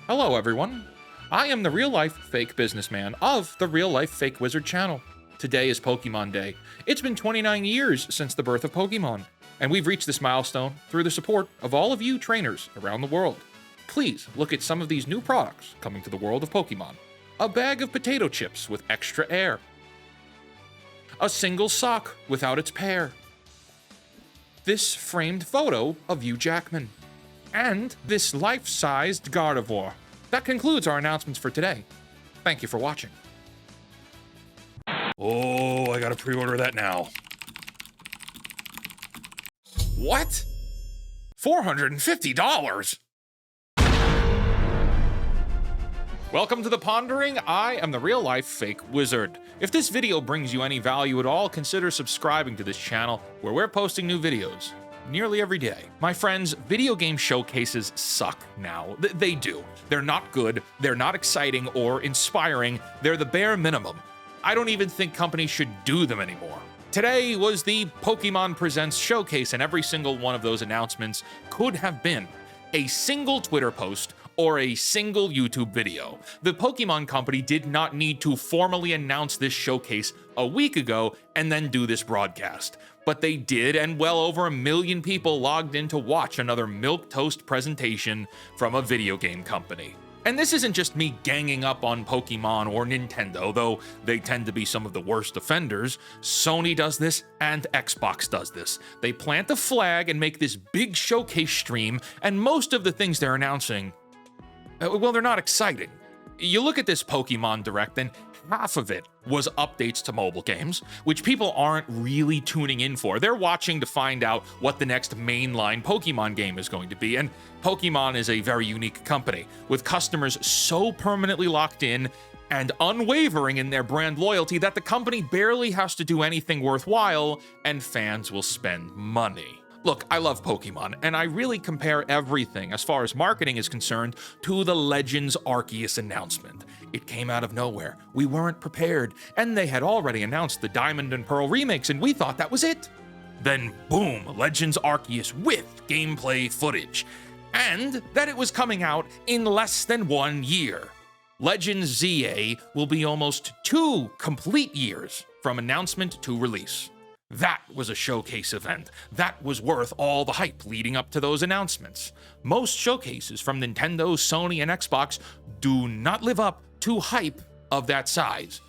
Hello everyone, I am the real-life fake businessman of the Real Life Fake Wizard channel. Today is Pokemon Day. It's been 29 years since the birth of Pokemon, and we've reached this milestone through the support of all of you trainers around the world. Please look at some of these new products coming to the world of Pokemon. A bag of potato chips with extra air. A single sock without its pair. This framed photo of Hugh Jackman. And this life-sized Gardevoir. That concludes our announcements for today. Thank you for watching. Oh, I gotta pre-order that now. What? $450? Welcome to The Pondering. I am the real-life fake wizard. If this video brings you any value at all, consider subscribing to this channel where we're posting new videos nearly every day. My friends, video game showcases suck now. They do. They're not good, they're not exciting or inspiring, they're the bare minimum. I don't even think companies should do them anymore. Today was the Pokemon Presents showcase, and every single one of those announcements could have been a single Twitter post or a single YouTube video. The Pokemon Company did not need to formally announce this showcase a week ago and then do this broadcast. But they did, and well over 1 million people logged in to watch another milquetoast presentation from a video game company. And this isn't just me ganging up on Pokemon or Nintendo, though they tend to be some of the worst offenders. Sony does this, and Xbox does this. They plant a flag and make this big showcase stream, and most of the things they're announcing, well, they're not exciting. You look at this Pokemon Direct, and half of it was updates to mobile games, which people aren't really tuning in for. They're watching to find out what the next mainline Pokemon game is going to be, and Pokemon is a very unique company, with customers so permanently locked in and unwavering in their brand loyalty that the company barely has to do anything worthwhile, and fans will spend money. Look, I love Pokemon, and I really compare everything, as far as marketing is concerned, to the Legends Arceus announcement. It came out of nowhere, we weren't prepared, and they had already announced the Diamond and Pearl remakes, and we thought that was it. Then boom, Legends Arceus with gameplay footage, and that it was coming out in less than 1 year. Legends ZA will be almost 2 complete years from announcement to release. That was a showcase event. That was worth all the hype leading up to those announcements. Most showcases from Nintendo, Sony, and Xbox do not live up to hype of that size.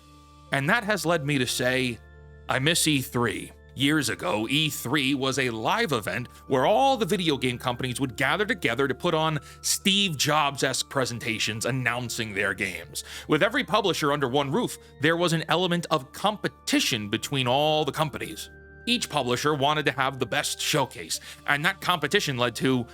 And that has led me to say, I miss E3. Years ago, E3 was a live event where all the video game companies would gather together to put on Steve Jobs-esque presentations announcing their games. With every publisher under one roof, there was an element of competition between all the companies. Each publisher wanted to have the best showcase, and that competition led to,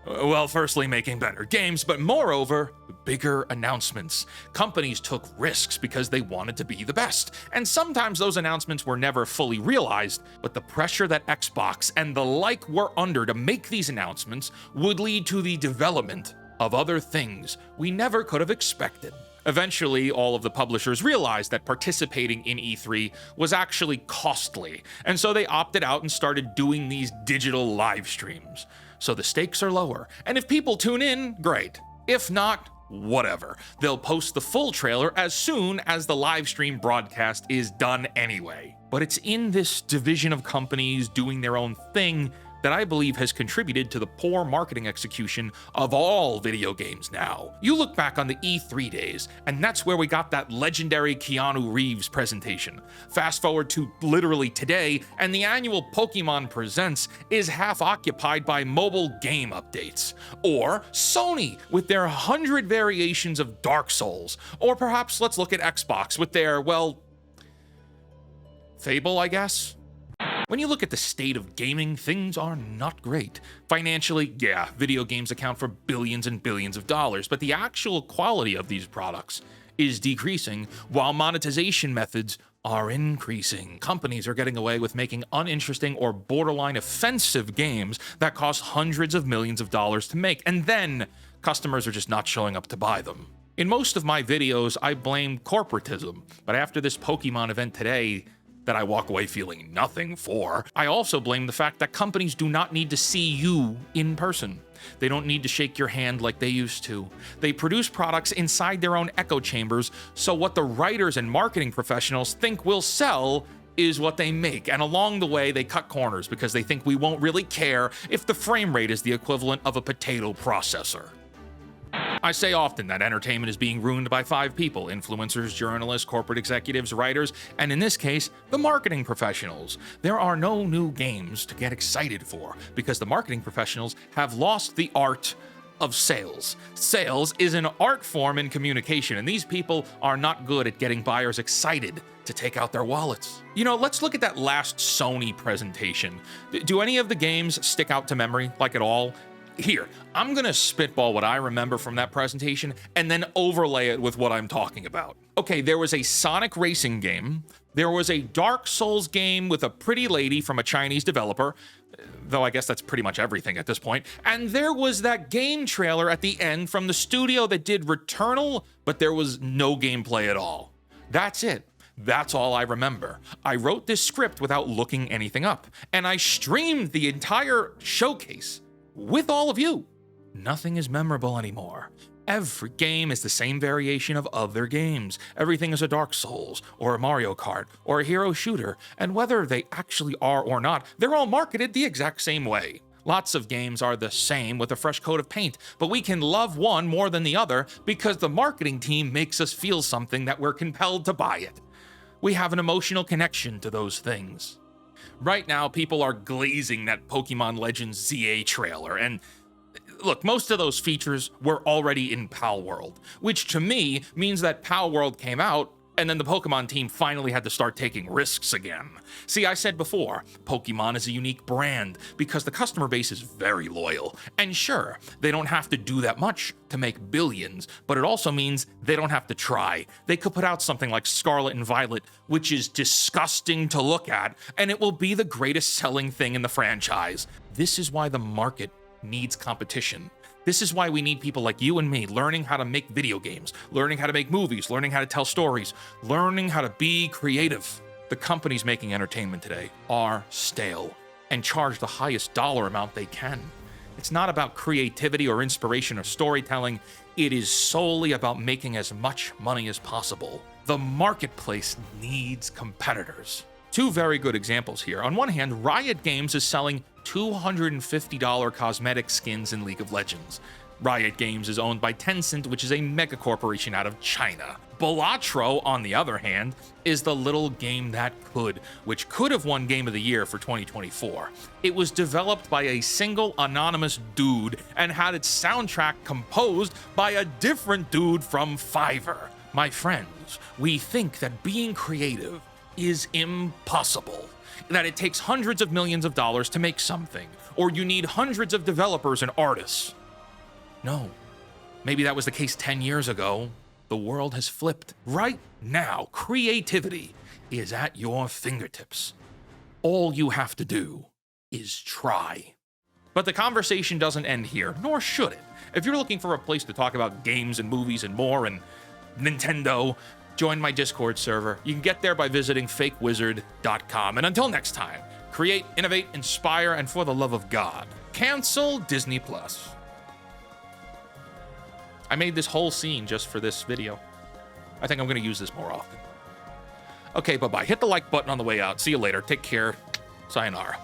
well, firstly making better games, but moreover, bigger announcements. Companies took risks because they wanted to be the best, and sometimes those announcements were never fully realized, but the pressure that Xbox and the like were under to make these announcements would lead to the development of other things we never could have expected. Eventually, all of the publishers realized that participating in E3 was actually costly, and so they opted out and started doing these digital live streams. So the stakes are lower, and if people tune in, great. If not, whatever. They'll post the full trailer as soon as the live stream broadcast is done anyway. But it's in this division of companies doing their own thing that I believe has contributed to the poor marketing execution of all video games now. You look back on the E3 days, and that's where we got that legendary Keanu Reeves presentation. Fast forward to literally today, and the annual Pokemon Presents is half occupied by mobile game updates. Or Sony with their 100 variations of Dark Souls. Or perhaps let's look at Xbox with their, well, Fable, I guess? When you look at the state of gaming, things are not great. Financially, yeah, video games account for billions and billions of dollars, but the actual quality of these products is decreasing, while monetization methods are increasing. Companies are getting away with making uninteresting or borderline offensive games that cost hundreds of millions of dollars to make, and then customers are just not showing up to buy them. In most of my videos, I blame corporatism, but after this Pokemon event today, that I walk away feeling nothing for. I also blame the fact that companies do not need to see you in person. They don't need to shake your hand like they used to. They produce products inside their own echo chambers, so what the writers and marketing professionals think will sell is what they make, and along the way they cut corners because they think we won't really care if the frame rate is the equivalent of a potato processor. I say often that entertainment is being ruined by 5 people: influencers, journalists, corporate executives, writers, and in this case, the marketing professionals. There are no new games to get excited for because the marketing professionals have lost the art of sales. Sales is an art form in communication, and these people are not good at getting buyers excited to take out their wallets. You know, let's look at that last Sony presentation. Do any of the games stick out to memory, like at all? Here, I'm gonna spitball what I remember from that presentation and then overlay it with what I'm talking about. Okay, there was a Sonic racing game, there was a Dark Souls game with a pretty lady from a Chinese developer, though I guess that's pretty much everything at this point, and there was that game trailer at the end from the studio that did Returnal, but there was no gameplay at all. That's it. That's all I remember. I wrote this script without looking anything up, and I streamed the entire showcase with all of you. Nothing is memorable anymore. Every game is the same variation of other games. Everything is a Dark Souls, or a Mario Kart, or a hero shooter, and whether they actually are or not, they're all marketed the exact same way. Lots of games are the same with a fresh coat of paint, but we can love one more than the other because the marketing team makes us feel something that we're compelled to buy it. We have an emotional connection to those things. Right now, people are glazing that Pokemon Legends ZA trailer, and look, most of those features were already in Pal World, which to me means that Pal World came out, and then the Pokemon team finally had to start taking risks again. See, I said before, Pokemon is a unique brand because the customer base is very loyal. And sure, they don't have to do that much to make billions, but it also means they don't have to try. They could put out something like Scarlet and Violet, which is disgusting to look at, and it will be the greatest selling thing in the franchise. This is why the market needs competition. This is why we need people like you and me learning how to make video games, learning how to make movies, learning how to tell stories, learning how to be creative. The companies making entertainment today are stale and charge the highest dollar amount they can. It's not about creativity or inspiration or storytelling. It is solely about making as much money as possible. The marketplace needs competitors. 2 very good examples here. On one hand, Riot Games is selling $250 cosmetic skins in League of Legends. Riot Games is owned by Tencent, which is a mega corporation out of China. Balatro, on the other hand, is the little game that could, which could have won Game of the Year for 2024. It was developed by a single anonymous dude and had its soundtrack composed by a different dude from Fiverr. My friends, we think that being creative is impossible. That it takes hundreds of millions of dollars to make something, or you need hundreds of developers and artists. No, maybe that was the case 10 years ago. The world has flipped. Right now, creativity is at your fingertips. All you have to do is try. But the conversation doesn't end here, nor should it. If you're looking for a place to talk about games and movies and more and Nintendo, join my Discord server. You can get there by visiting fakewizard.com. And until next time, create, innovate, inspire, and for the love of God, cancel Disney+. I made this whole scene just for this video. I think I'm going to use this more often. Okay, bye-bye. Hit the like button on the way out. See you later. Take care. Sayonara.